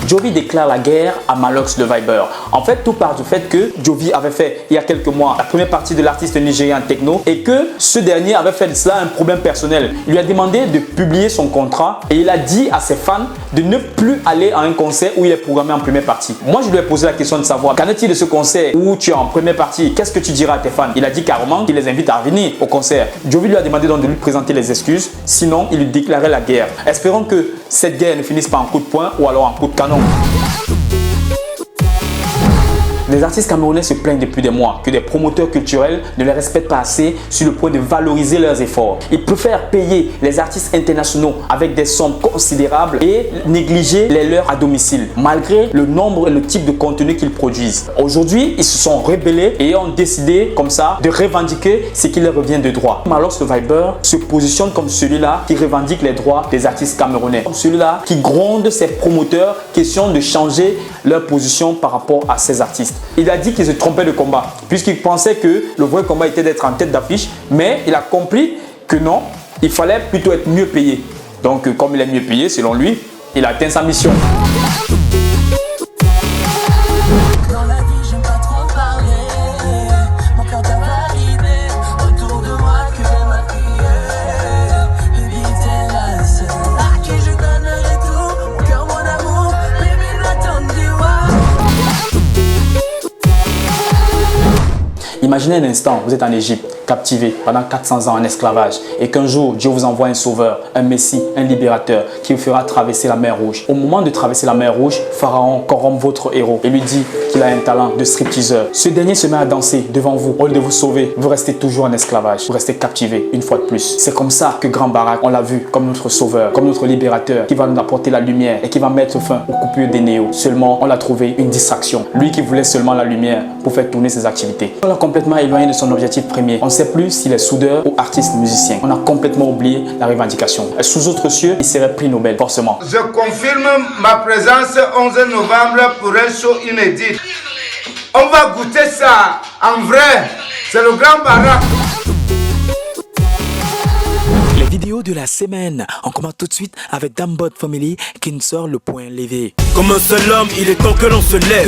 Jovi déclare la guerre à Malox le Viber. En fait, tout part du fait que Jovi avait fait il y a quelques mois la première partie de l'artiste nigérian Techno et que ce dernier avait fait de cela un problème personnel. Il lui a demandé de publier son contrat et il a dit à ses fans de ne plus aller à un concert où il est programmé en première partie. Moi, je lui ai posé la question de savoir qu'en est-il de ce concert où tu es en première partie, qu'est-ce que tu diras à tes fans? Il a dit carrément qu'il les invite à venir au concert. Jovi lui a demandé donc de lui présenter les excuses, sinon il lui déclarait la guerre. Espérons que cette guerre ne finisse pas en coup de poing ou alors en coup de canon. Les artistes camerounais se plaignent depuis des mois que des promoteurs culturels ne les respectent pas assez sur le point de valoriser leurs efforts. Ils préfèrent payer les artistes internationaux avec des sommes considérables et négliger les leurs à domicile, malgré le nombre et le type de contenu qu'ils produisent. Aujourd'hui, ils se sont rebellés et ont décidé comme ça de revendiquer ce qui leur revient de droit. Malox le Viber se positionne comme celui-là qui revendique les droits des artistes camerounais, comme celui-là qui gronde ses promoteurs, question de changer leur position par rapport à ces artistes. Il a dit qu'il se trompait de combat puisqu'il pensait que le vrai combat était d'être en tête d'affiche, mais il a compris que non, il fallait plutôt être mieux payé. Donc comme il est mieux payé, selon lui, il a atteint sa mission. Imaginez un instant, vous êtes en Égypte, captivé pendant 400 ans en esclavage et qu'un jour Dieu vous envoie un sauveur, un messie, un libérateur qui vous fera traverser la mer Rouge. Au moment de traverser la mer Rouge, Pharaon corrompt votre héros et lui dit qu'il a un talent de stripteaseur. Ce dernier se met à danser devant vous. Au lieu de vous sauver, vous restez toujours en esclavage, vous restez captivé une fois de plus. C'est comme ça que Grand Barak, on l'a vu comme notre sauveur, comme notre libérateur qui va nous apporter la lumière et qui va mettre fin aux coupures des néos. Seulement, on l'a trouvé une distraction. Lui qui voulait seulement la lumière pour faire tourner ses activités. On l'a complètement éloigné de son objectif premier. On ne sait plus s'il est soudeur ou artiste musicien. On a complètement oublié la revendication. Sous autres cieux, il serait prix Nobel, forcément. Je confirme ma présence 11 novembre pour un show inédit. On va goûter ça en vrai. C'est le Grand Barak. Les vidéos de la semaine, on commence tout de suite avec Dambot Family qui nous sort le point levé. Comme un seul homme, il est temps que l'on se lève,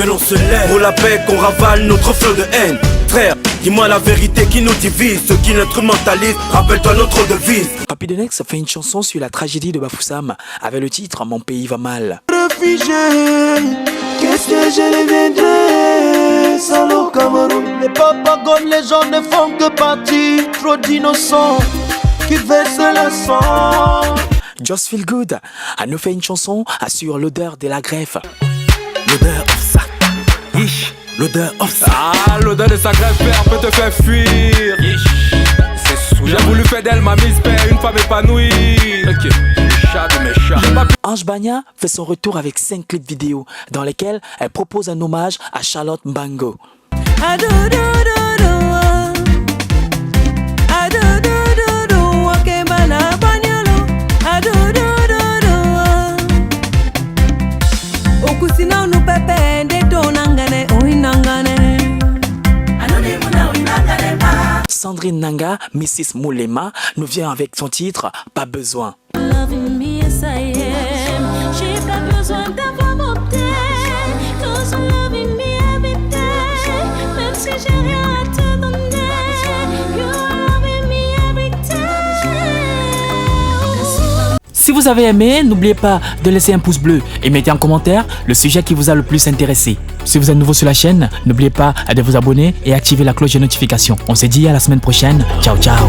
pour la paix qu'on ravale notre flot de haine. Frère, dis-moi la vérité qui nous divise, ceux qui l'instrumentalisent, rappelle-toi notre devise. Papy Denex fait une chanson sur la tragédie de Bafoussam avec le titre Mon pays va mal. Réfugié, qu'est-ce que je deviendrai sans le Cameroun? Les papas comme les gens ne font que partir, trop d'innocents qui versent le sang. Just Feel Good a nous fait une chanson sur l'odeur de la greffe. L'odeur of ça. Yish. L'odeur of ça. Ah, l'odeur de sa greffe peut te faire fuir. C'est sous. J'ai voulu faire d'elle ma mise père, une femme épanouie. Ok, chat de mes chats. Ange Bagna fait son retour avec 5 clips vidéo dans lesquels elle propose un hommage à Charlotte Mbango. Sandrine Nanga, Mrs. Moulema, nous vient avec son titre Pas besoin. J'ai pas besoin d'avoir monté, cause you're loving me every day. Même si j'ai rien à te donner, you're loving me every day. Si vous avez aimé, n'oubliez pas de laisser un pouce bleu et mettez en commentaire le sujet qui vous a le plus intéressé. Si vous êtes nouveau sur la chaîne, n'oubliez pas de vous abonner et activer la cloche de notification. On se dit à la semaine prochaine. Ciao, ciao.